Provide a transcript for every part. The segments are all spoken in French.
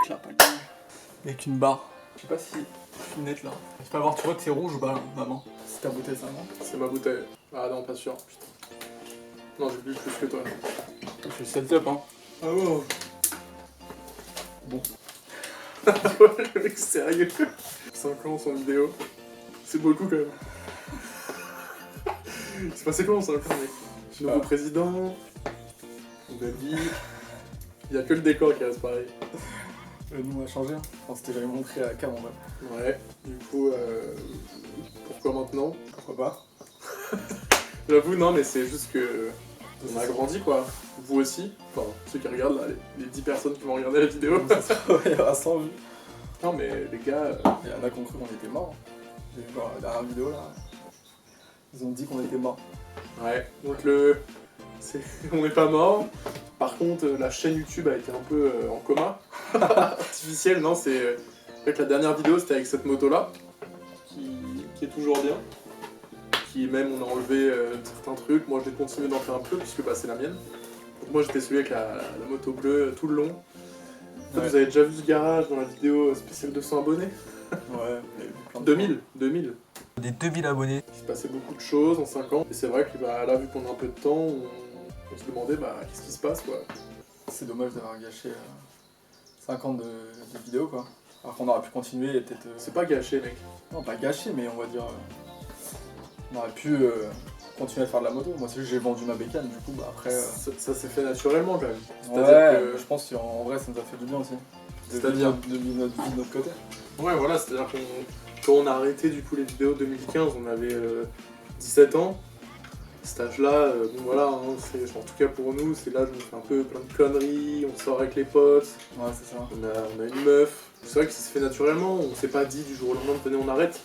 là, pas le temps. Avec une barre. Je sais pas si je suis net là. Tu peux voir, tu vois que c'est rouge ou pas là, maman? C'est ta bouteille ça, non? C'est ma bouteille. Ah non, pas sûr. Putain. Non, j'ai bu plus que toi. Je suis setup hein. Ah oh. Bon. Le mec sérieux. 5 ans sans vidéo. C'est beaucoup quand même. C'est passé quoi en 5 ans mec? Nouveau président, nouvelle vie. Il y a que le décor qui reste pareil. Nous on a changé. Enfin, c'était j'avais montré à Cam en vrai. Ouais, du coup, pourquoi maintenant? Pourquoi pas? J'avoue, non, mais c'est juste que on a grandi quoi. Vous aussi, enfin ceux qui regardent là, les 10 personnes qui vont regarder la vidéo. Il y aura 100 vues. Non, mais les gars. Il y en a qui ont cru qu'on était morts. J'ai vu voir la dernière vidéo là. Ils ont dit qu'on était morts. Ouais, donc on n'est pas mort. Par contre, la chaîne YouTube a été un peu en coma. Artificiel, non, c'est. En fait, la dernière vidéo c'était avec cette moto là, qui est toujours bien. Qui même on a enlevé certains trucs. Moi j'ai continué d'en faire un peu puisque bah, c'est la mienne. Donc moi j'étais celui avec la moto bleue tout le long. En fait, Ouais. vous avez déjà vu ce garage dans la vidéo spéciale 200 abonnés? Ouais, 2000. Des 2000 abonnés. Il se passait beaucoup de choses en 5 ans. Et c'est vrai que bah, là, vu qu'on a un peu de temps, on se demandait bah, qu'est-ce qui se passe quoi. C'est dommage d'avoir gâché 5 ans de vidéos quoi. Alors qu'on aurait pu continuer et peut-être. C'est pas gâché mec. Non, pas gâché, mais on va dire. On aurait pu continuer à faire de la moto. Moi, c'est juste que j'ai vendu ma bécane, du coup, bah après. Ça s'est fait naturellement quand même. Ouais, je pense qu'en vrai, ça nous a fait du bien aussi. C'est-à-dire de notre vie de notre côté. Ouais, voilà, c'est-à-dire quand on a arrêté du coup les vidéos 2015, on avait 17 ans. Cet âge-là, bon voilà, hein, en tout cas pour nous, c'est l'âge où on fait un peu plein de conneries, on sort avec les potes, Ouais, c'est ça. on a une meuf. C'est vrai que ça s'est fait naturellement, on s'est pas dit du jour au lendemain, venez on arrête.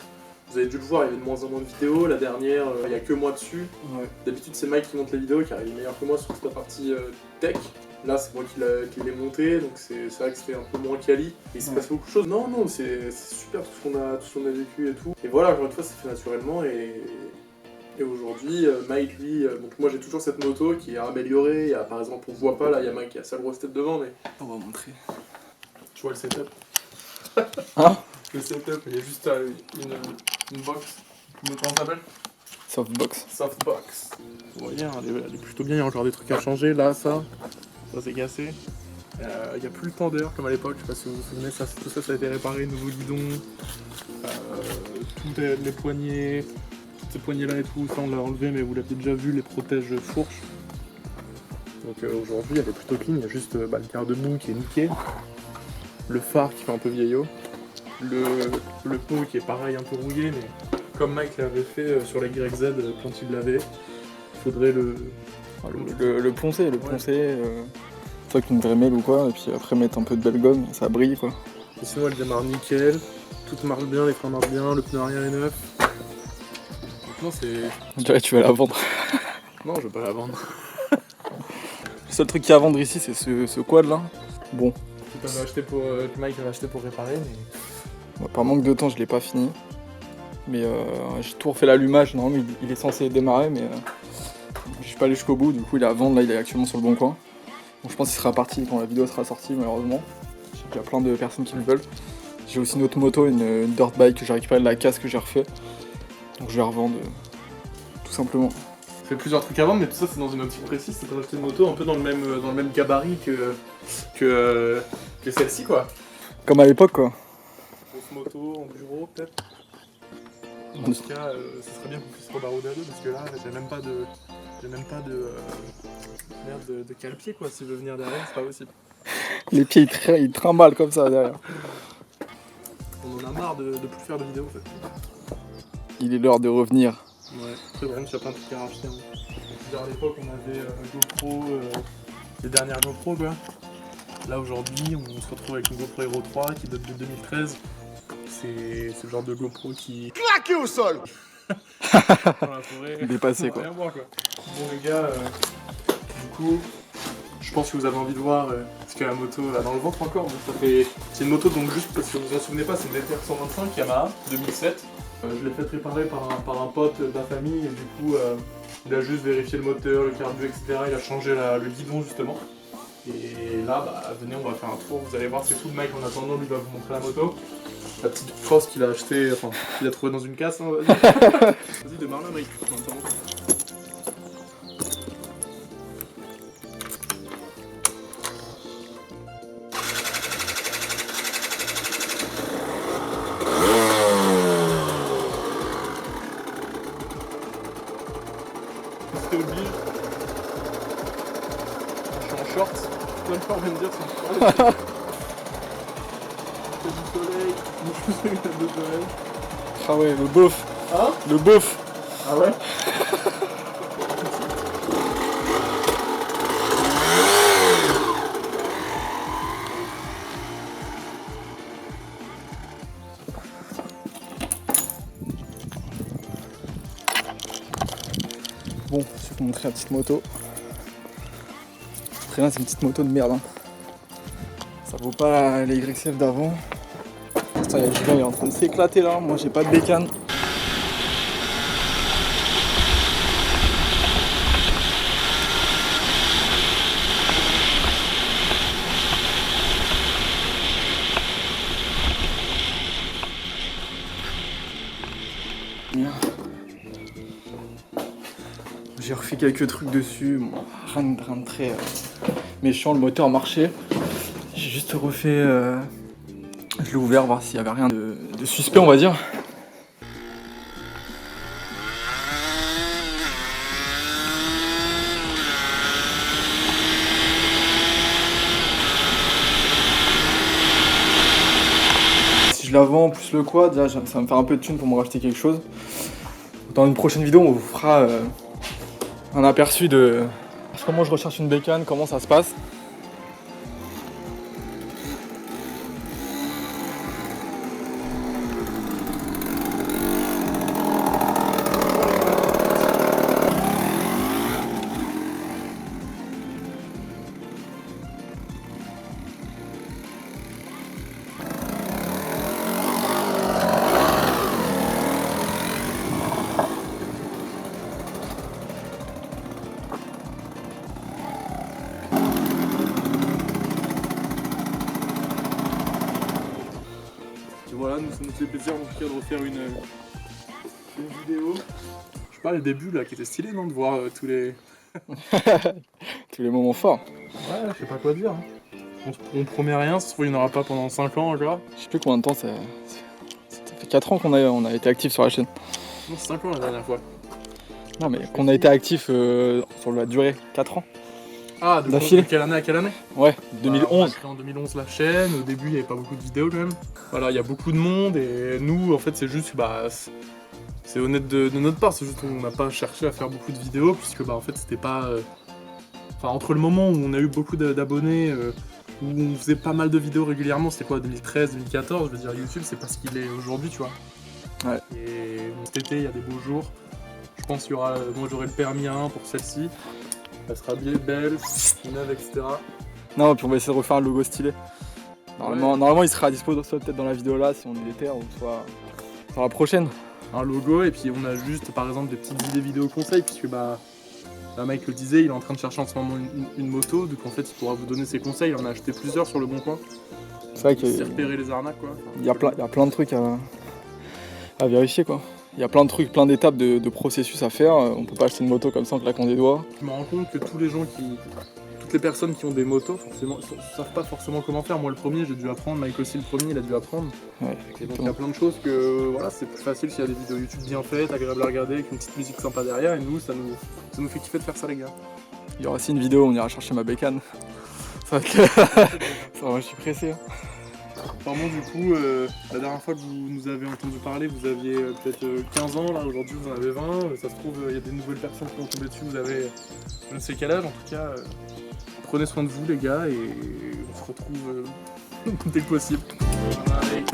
Vous avez dû le voir, il y avait de moins en moins de vidéos, la dernière, il y a que moi dessus. Ouais. D'habitude c'est Mike qui monte les vidéos car il est meilleur que moi sur toute la partie tech. Là c'est moi qui l'ai monté, donc c'est vrai que c'était un peu moins quali. Et il s'est passé beaucoup de choses. Non, c'est super tout ce qu'on a vécu et tout. Et voilà, encore une fois, ça fait naturellement et aujourd'hui, Mike lui, donc moi j'ai toujours cette moto qui est améliorée. Il y a, par exemple, on voit pas là, il y a Mike qui a sa grosse tête devant, mais On va montrer. tu vois le setup. Hein? Le setup, il y a juste une box. Comment ça s'appelle? Softbox. Softbox. Vous voyez, elle est plutôt bien, il y a encore des trucs à changer. Là, ça c'est cassé. Il n'y a plus le tendeur comme à l'époque, je sais pas si vous vous souvenez, tout ça a été réparé, nouveau guidon, tout les poignées, toutes ces poignées là et tout, ça on l'a enlevé mais vous l'avez déjà vu, les protèges fourches. Donc aujourd'hui elle est plutôt clean, il y a juste le garde-boue qui est niqué, le phare qui fait un peu vieillot, le pot qui est pareil un peu rouillé mais comme Mike l'avait fait sur la YZ quand il l'avait, il faudrait le poncer, avec une vraie mêle ou quoi, et puis après mettre un peu de belle gomme, ça brille quoi. Et sinon elle démarre nickel, tout marche bien, les freins marchent bien, le pneu arrière est neuf. Non c'est... On dirait que tu vas la vendre. Non je veux pas la vendre. Le seul truc qu'il y a à vendre ici c'est ce quad là. Bon. Que Mike avait acheté pour réparer mais... Bon, par manque de temps je l'ai pas fini. Mais j'ai tout refait l'allumage, normalement il est censé démarrer mais je suis pas allé jusqu'au bout, du coup il est à vendre, là il est actuellement sur le bon coin. Donc je pense qu'il sera parti quand la vidéo sera sortie malheureusement. Il y a plein de personnes qui le veulent. J'ai aussi une autre moto, une dirt bike que j'ai récupéré de la casse que j'ai refait. Donc je vais la revendre tout simplement. Ça fait plusieurs trucs à vendre mais tout ça c'est dans une optique précise, c'est pour acheter une moto un peu dans le même gabarit que celle-ci quoi. Comme à l'époque quoi. Grosse moto, en bureau peut-être. En tout cas, ça serait bien qu'on puisse rebarouder à deux parce que là j'ai même pas de cale-pied quoi, si je veux venir derrière c'est pas possible. Les pieds ils trimballent comme ça derrière. On en a marre de plus faire de vidéos en fait. Il est l'heure de revenir. Ouais, après vraiment il y a plein de trucs à racheter. Hein. Genre à l'époque on avait GoPro, les dernières GoPro quoi. Là aujourd'hui on se retrouve avec une GoPro Hero 3 qui date de 2013. C'est le genre de GoPro qui... Claqué au sol. dans la forêt. Dépassé quoi. Rien voir, quoi. Bon les gars, du coup, je pense que vous avez envie de voir ce que la moto a dans le ventre encore. Donc, c'est une moto donc juste parce que vous vous en souvenez pas, c'est une DTR 125 Yamaha 2007. Je l'ai fait réparer par un pote de la famille et du coup il a juste vérifié le moteur, le carbu, etc. Il a changé le guidon justement. Et là, bah, venez, on va faire un tour. Vous allez voir, c'est tout. Le mec, en attendant, lui va vous montrer la moto. La petite crosse qu'il a acheté, enfin, qu'il a trouvé dans une casse. Hein, vas-y. Vas-y, démarre là, Mike. C'était oblige. Je suis en short. Même pas envie de me dire c'est du soleil. Je suis une tête de soleil. Ah ouais, le beauf. Hein? Le beauf. Ah ouais? Bon, je vais vous montrer la petite moto. Très bien, c'est une petite moto de merde. Hein. Ça vaut pas les YCF d'avant. Putain, il y a Julien, il est en train de s'éclater là. Moi, j'ai pas de bécane. J'ai refait quelques trucs dessus, bon, rien de très méchant, le moteur marchait. J'ai juste refait, je l'ai ouvert voir s'il y avait rien de suspect on va dire. Si je la vends plus le quad, déjà, ça va me faire un peu de thune pour me racheter quelque chose. Dans une prochaine vidéo on vous fera un aperçu de comment je recherche une bécane, comment ça se passe. Voilà, nous ça nous fait plaisir en tout cas de refaire une vidéo. Je sais pas, le début là qui était stylé, non, de voir tous les moments forts. Ouais, je sais pas quoi dire. Hein. On promet rien, ça se trouve il n'y en aura pas pendant 5 ans encore. Je sais plus combien de temps ça fait 4 ans qu'on a été actif sur la chaîne. Non, c'est 5 ans la dernière fois. Non mais qu'on a été actif sur la durée, 4 ans. Ah, de quelle année à quelle année? Ouais, 2011. On a créé en 2011 la chaîne, au début il n'y avait pas beaucoup de vidéos quand même. Voilà, il y a beaucoup de monde et nous en fait c'est juste, bah, c'est honnête de notre part, c'est juste qu'on n'a pas cherché à faire beaucoup de vidéos puisque bah en fait c'était pas... Enfin entre le moment où on a eu beaucoup d'abonnés, où on faisait pas mal de vidéos régulièrement, c'était quoi, 2013, 2014, je veux dire YouTube c'est pas ce qu'il est aujourd'hui tu vois. Ouais. Et cet été il y a des beaux jours, je pense qu'il y aura, moi j'aurai le permis A1 pour celle-ci. Elle sera bien belle, neuve, etc. Non, puis on va essayer de refaire un logo stylé. Normalement il sera à dispo soit peut-être dans la vidéo là si on est déter ou soit sur la prochaine. Un logo et puis on a juste par exemple des petites idées vidéo conseils puisque bah Mike le disait, il est en train de chercher en ce moment une moto, donc en fait il pourra vous donner ses conseils, il en a acheté plusieurs sur le bon coin. C'est vrai qu'il y a repérer les arnaques quoi. Enfin, il y a plein de trucs à vérifier quoi. Il y a plein de trucs, plein d'étapes de processus à faire. On peut pas acheter une moto comme ça en claquant des doigts. Je me rends compte que toutes les personnes qui ont des motos, forcément, savent pas forcément comment faire. Moi le premier, j'ai dû apprendre, Mike aussi le premier, il a dû apprendre. Ouais, et donc il y a plein de choses que voilà, c'est plus facile s'il y a des vidéos YouTube bien faites, agréables à regarder, avec une petite musique sympa derrière. Et nous, ça nous fait kiffer de faire ça les gars. Il y aura aussi une vidéo où on ira chercher ma bécane. C'est vrai que ça, moi, je suis pressé. Hein. Apparemment du coup, la dernière fois que vous nous avez entendu parler, vous aviez peut-être 15 ans, là aujourd'hui vous en avez 20, ça se trouve il y a des nouvelles personnes qui vont tomber dessus, vous avez je ne sais quel âge, en tout cas prenez soin de vous les gars et on se retrouve dès que possible. Bye.